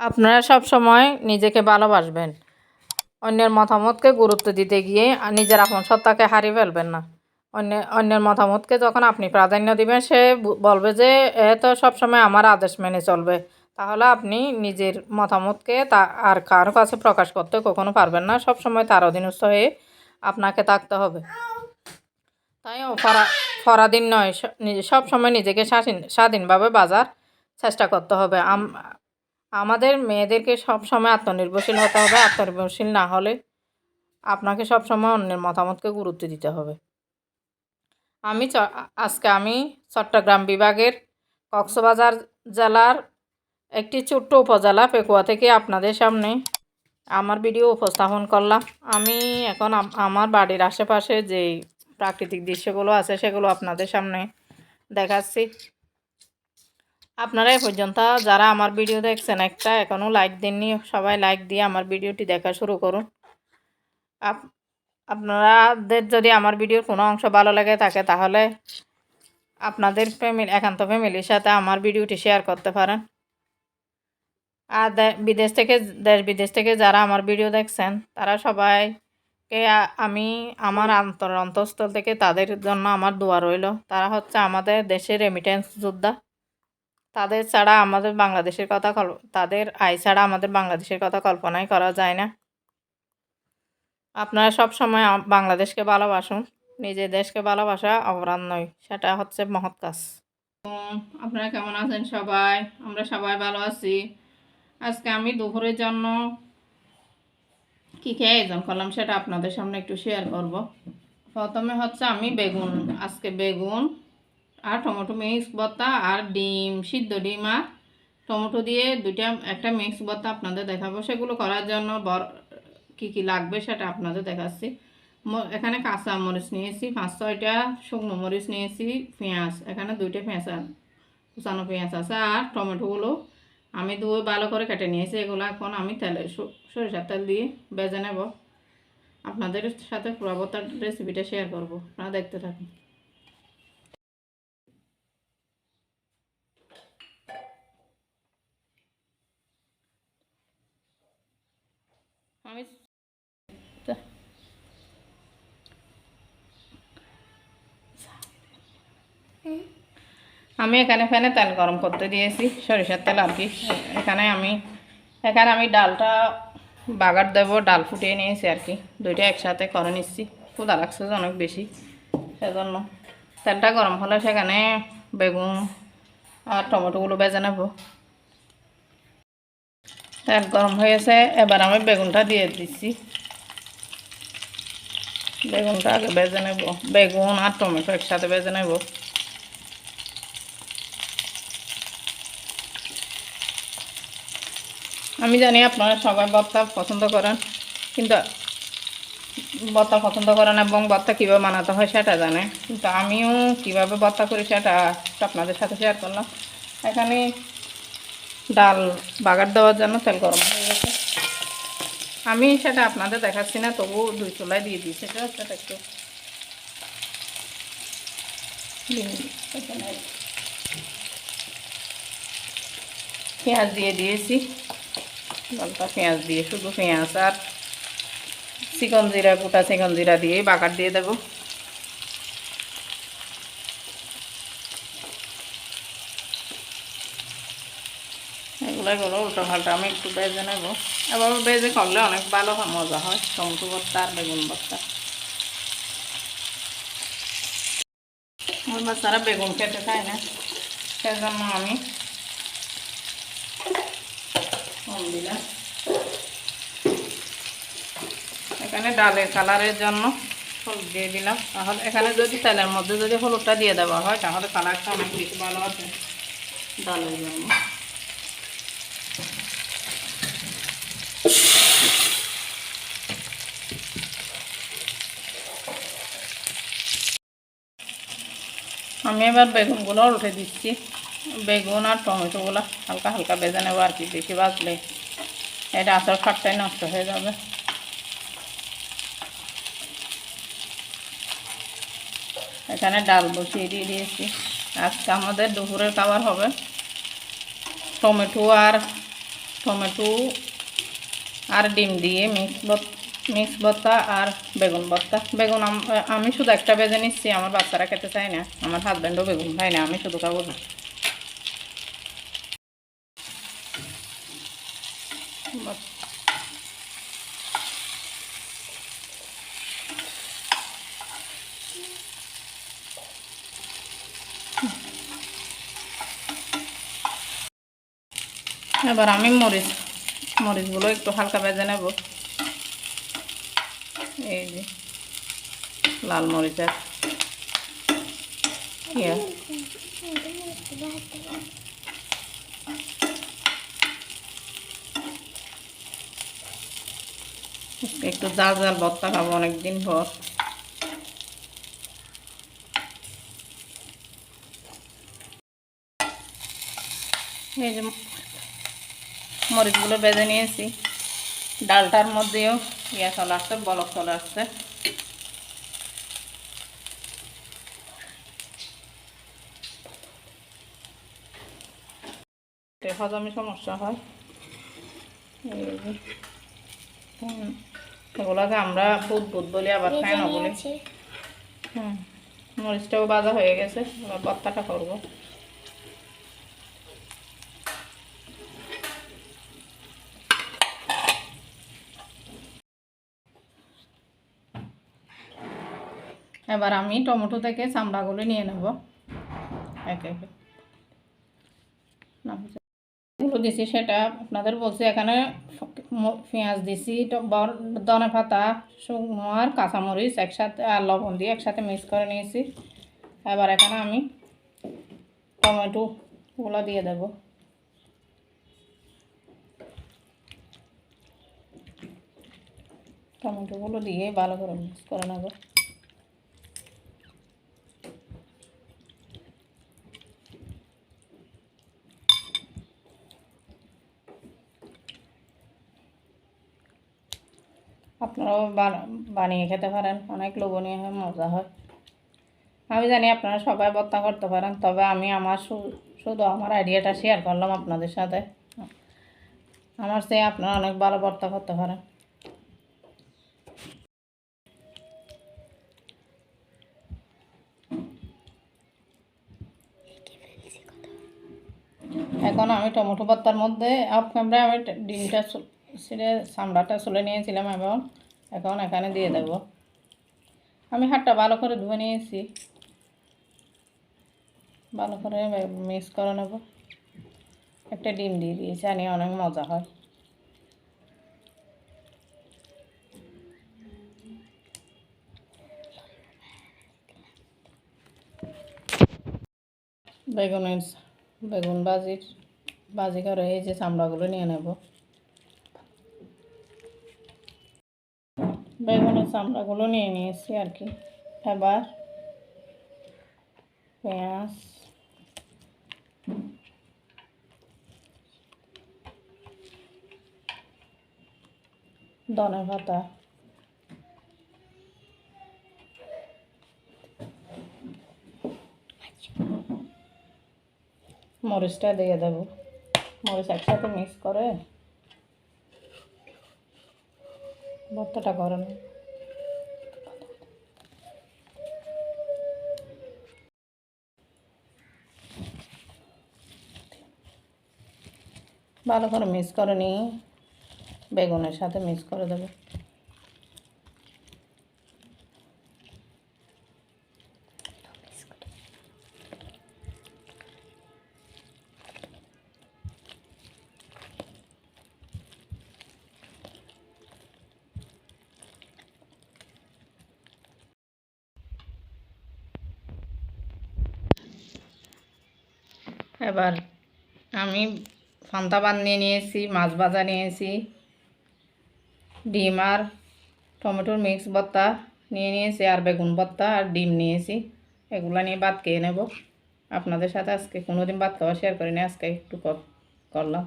আপনারা সব সময় নিজেকে ভালোবাসবেন। অন্যের মতামতকে গুরুত্ব দিতে গিয়ে নিজের আপন সত্তাকে হারিয়ে ফেলবেন না। অন্যের মতামতকে যখন আপনি প্রাধান্য দিবেন, সে বলবে যে এ তো সবসময় আমার আদেশ মেনে চলবে। তাহলে আপনি নিজের মতামতকে আর কারো কাছে প্রকাশ করতে কখনো পারবেন না। সবসময় তার অধীনস্থ হয়ে আপনাকে থাকতে হবে। তাই পরাধীন নয়, সবসময় নিজেকে স্বাধীনভাবে বাঁচার চেষ্টা করতে হবে। আমাদের মেয়েদেরকে সবসময় আত্মনির্ভরশীল হতে হবে। আত্মনির্ভরশীল না হলে আপনাকে সবসময় অন্যের মতামতকে গুরুত্ব দিতে হবে। আজকে আমি চট্টগ্রাম বিভাগের কক্সবাজার জেলার একটি ছোট্ট উপজেলা পেকুয়া থেকে আপনাদের সামনে আমার ভিডিও উপস্থাপন করলাম। আমি এখন আমার বাড়ির আশেপাশে যেই প্রাকৃতিক দৃশ্যগুলো আছে সেগুলো আপনাদের সামনে দেখাচ্ছি। আপনারা এ পর্যন্ত যারা আমার ভিডিও দেখছেন এখনও লাইক দেননি, সবাই লাইক দিয়ে আমার ভিডিওটি দেখা শুরু করুন। আপনাদের যদি আমার ভিডিওর কোনো অংশ ভালো লাগে থাকে তাহলে আপনাদের একান্ত ফ্যামিলির সাথে আমার ভিডিওটি শেয়ার করতে পারেন। আর দেশ বিদেশ থেকে যারা আমার ভিডিও দেখছেন তারা সবাইকে আমি আমার অন্তঃস্থল থেকে তাদের জন্য আমার দোয়া রইল। তারা হচ্ছে আমাদের দেশের রেমিটেন্স যোদ্ধা। তাদের আয় ছাড়া আমাদের বাংলাদেশের কথা কল্পনাই করা যায় না। আপনারা সব সময় বাংলাদেশকে ভালোবাসুন। নিজের দেশকে ভালোবাসা অপরাধ নয়, সেটা হচ্ছে মহৎ কাজ। আপনারা কেমন আছেন সবাই? আমরা সবাই ভালো আছি। আজকে আমি দুপুরের জন্য কী খেয়ে আয়োজন করলাম সেটা আপনাদের সামনে একটু শেয়ার করব। প্রথমে হচ্ছে আমি আজকে বেগুন আর টমেটো মিক্স ভর্তা আর সিদ্ধ ডিম আর টমেটো দিয়ে একটা মিক্স ভর্তা আপনাদের দেখাবো। সেগুলো করার জন্য কী লাগবে সেটা আপনাদের দেখাচ্ছি। এখানে কাঁচা মরিচ নিয়েছি 5-6টা, শুকনো মরিচ নিয়েছি, পেঁয়াজ এখানে 2টা পেঁয়াজ কুচানো পেঁয়াজ আছে, আর টমেটোগুলো আমি ধুয়ে ভালো করে কেটে নিয়েছি। এগুলো এখন আমি সরিষার তেল দিয়ে ভেজে নেব। আপনাদের সাথে পুরো ভর্তার রেসিপিটা শেয়ার করব, আপনারা দেখতে থাকুন। আমি এখানে ফ্যানে তেল গরম করতে দিয়েছি, সরিষার তেল আর কি। এখানে আমি ডালটা বাগার দেবো, ডাল ফুটিয়ে নিয়েছি আর কি। 2টা একসাথে করে নিচ্ছি, ক্ষুধা লাগছে অনেক বেশি, সেজন্য। তেলটা গরম হলে সেখানে বেগুন আর টমেটোগুলো ভেজে নেব। তেল গরম হয়েছে, এবার আমি বেগুনটা দিয়ে দিচ্ছি। বেগুনটা আগে ভেজে নেব, বেগুন আর টমেটো একসাথে ভেজে নেব। আমি জানি আপনারা সবাই ভর্তা পছন্দ করেন, কিন্তু ভর্তা পছন্দ করেন এবং ভর্তা কীভাবে বানাতে হয় সেটা জানে, কিন্তু আমিও কীভাবে ভর্তা করি সেটা আপনাদের সাথে শেয়ার করলাম। এখানে ডাল বাগার দেওয়ার জন্য তেল গরম হয়ে গেছে। আমি সেটা আপনাদের দেখাচ্ছি না, তবু 2 চুলায় দিয়ে দিয়েছি। সেটা একটু পেঁয়াজ দিয়ে দিয়েছি, ডালটা পেঁয়াজ দিয়ে, শুধু পেঁয়াজ আর গোটা চিকন জিরা দিয়ে বাগার দিয়ে দেবো। এগুলো উল্টো পাল্টা আমি একটু ভেজে নেব। এভাবে ভেজে করলে অনেক ভালো মজা হয় টমেটো ভর্তা আর বেগুন ভর্তা। আমার বাচ্চারা বেগুন খেতে চায় না, সেজন্য আমি দিলাম। এখানে ডালের কালারের জন্য হলুদ দিয়ে দিলাম। তাহলে এখানে যদি তেলের মধ্যে যদি হলুদটা দিয়ে দেওয়া হয় তাহলে কালারটা অনেক বেশি ভালো আছে ডালের জন্য। আমি এবার বেগুনগুলো উল্টে দিচ্ছি। বেগুন আর টমেটোগুলো হালকা হালকা ভেজে নেবো আর কি, বেশি ভাজলে এটা আসল স্বাদটাই নষ্ট হয়ে যাবে। এখানে ডাল বসিয়ে দিয়ে দিয়েছি। আজকে আমাদের দুপুরের খাবার হবে টমেটো আর টমেটো আর ডিম দিয়ে মিক্স ভর্তা আর বেগুন ভর্তা। বেগুন আমি শুধু একটা ভেজে নিচ্ছি, আমার বাচ্চারা খেতে চায় না, আমার হাজব্যান্ডও বেগুন খায় না, আমি শুধু খাবো না। এবার আমি মরিচগুলো একটু হালকা ভেজে নেব। এই যে লাল মরিচের একটু জাল জাল ভর্তা খাবো অনেকদিন পর। এই যে মরিচগুলো ভেজে নিয়েছি, ডালটার মধ্যেও চলে আসছে, বলক চলে আসছে। হজমে সমস্যা হয়, এগুলোকে আমরা বুদ বলি, আবার খাই না বলি। মরিচটাও ভাজা হয়ে গেছে, এবার ভর্তাটা করবো। এবার আমি টমেটো থেকে চামড়াগুলো নিয়ে নেব একে একে। গুলো দিছি সেটা আপনাদের বলছি, এখানে পেঁয়াজ দিছি, ধনে পাতা, শুকনো আর কাঁচামরিচ একসাথে আর লবণ দিয়ে একসাথে মিক্স করে নিয়েছি। এবার এখানে আমি টমেটোগুলো দিয়ে দেব। টমেটোগুলো দিয়ে ভালো করে মিক্স করে নেব। আপনারাও বানিয়ে খেতে পারেন, অনেক লোভনীয় হয়, মজা হয়। আমি জানি আপনারা সবাই ভর্তা করতে পারেন, তবে আমি শুধু আমার আইডিয়াটা শেয়ার করলাম আপনাদের সাথে। আমার চেয়ে আপনারা অনেক ভালো ভর্তা করতে পারেন। এখন আমি টমেটো ভর্তার মধ্যে অফ ক্যামেরায় আমি ডিমটা ছিঁড়ে চামড়াটা চলে নিয়েছিলাম, এবং এখন এখানে দিয়ে দেব। আমি হাতটা ভালো করে ধুয়ে নিয়েছি, ভালো করে মিক্স করে নেব। একটা ডিম দিয়ে দিয়েছি, জানি অনেক মজা হয়। বেগুন ভাজি করে এই যে চামড়াগুলো নিয়ে নেব। বেগুনের চামড়াগুলো নিয়ে নিয়েছি আর কি। এবার পেঁয়াজ, ধনে পাতা, মরিচটা দিয়ে দেব। মরিচ একসাথে মিক্স করে ভর্তাটা করে নেব। ভালো করে মিক্স করে নিয়ে বেগুনের সাথে মিক্স করে দেব। এবার আমি পান্তা ভাত নিয়ে নিয়েছি, মাছ ভাজা নিয়েছি, ডিম আর টমেটোর মিক্স ভর্তা নিয়ে নিয়েছি, আর বেগুন ভর্তা আর ডিম নিয়েছি। এগুলো নিয়ে ভাত খেয়ে নেব। আপনাদের সাথে আজকে কোনোদিন ভাত খাওয়া শেয়ার করিনি, আজকে একটু করলাম।